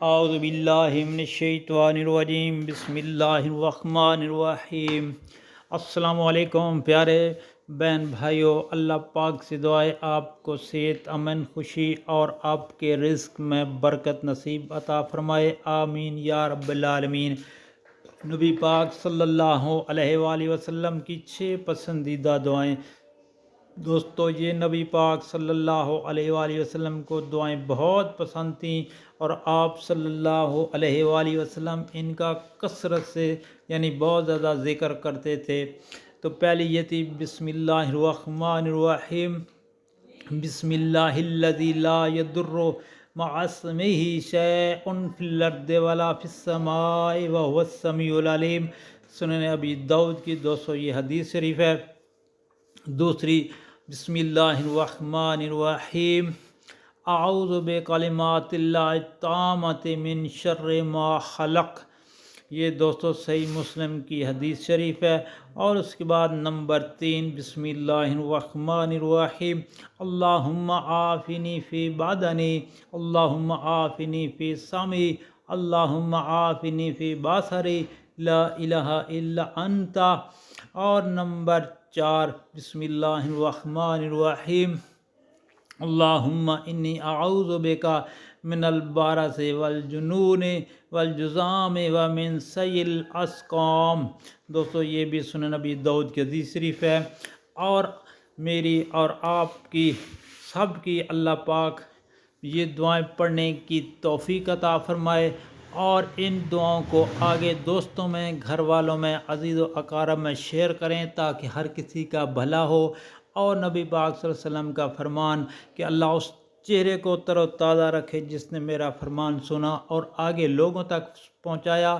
اعوذ باللہ من الشیطان الرجیم، بسم اللہ الرحمن الرحیم۔ السلام علیکم پیارے بہن بھائیوں، اللہ پاک سے دعائے آپ کو صحت، امن، خوشی اور آپ کے رزق میں برکت نصیب عطا فرمائے، آمین یا رب العالمین۔ نبی پاک صلی اللہ علیہ وآلہ وسلم کی 6 پسندیدہ دعائیں۔ دوستو، یہ نبی پاک صلی اللہ علیہ وآلہ وسلم کو دعائیں بہت پسند تھیں اور آپ صلی اللہ علیہ وآلہ وسلم ان کا کثرت سے بہت زیادہ ذکر کرتے تھے۔ تو پہلی یہ تھی بسم اللہ الرحمن الرحیم، بسم اللہ الذی لا یضر مع اسمہ شیء فی الارض ولا فی السماء وہو السمیع العلیم۔ سنن ابی داؤد کی 200 یہ حدیث شریف ہے۔ دوسری بسم اللہ الرحمن الرحیم، اعوذ بکلمات اللہ التامۃ من شر ما خلق، یہ دوستو صحیح مسلم کی حدیث شریف ہے۔ اور اس کے بعد نمبر 3 بسم اللہ الرحمن الرحیم، اللہم عافنی فی بدنی، اللہم عافنی فی سمعی، اللہم عافنی فی بصری، لا الہ الا انت۔ اور نمبر 4 بسم اللہ الرحمن الرحیم، اللہم انی اعوذ بک من البرص والجنون والجذام ومن سیء الاسقام۔ دوستو یہ بھی سنن نبی داؤد کی حدیث شریف ہے۔ اور میری اور آپ کی سب کی اللہ پاک یہ دعائیں پڑھنے کی توفیق عطا فرمائے، اور ان دعاؤں کو آگے دوستوں میں، گھر والوں میں، عزیز و اقارب میں شیئر کریں تاکہ ہر کسی کا بھلا ہو۔ اور نبی پاک صلی اللہ علیہ وسلم کا فرمان کہ اللہ اس چہرے کو تر و تازہ رکھے جس نے میرا فرمان سنا اور آگے لوگوں تک پہنچایا۔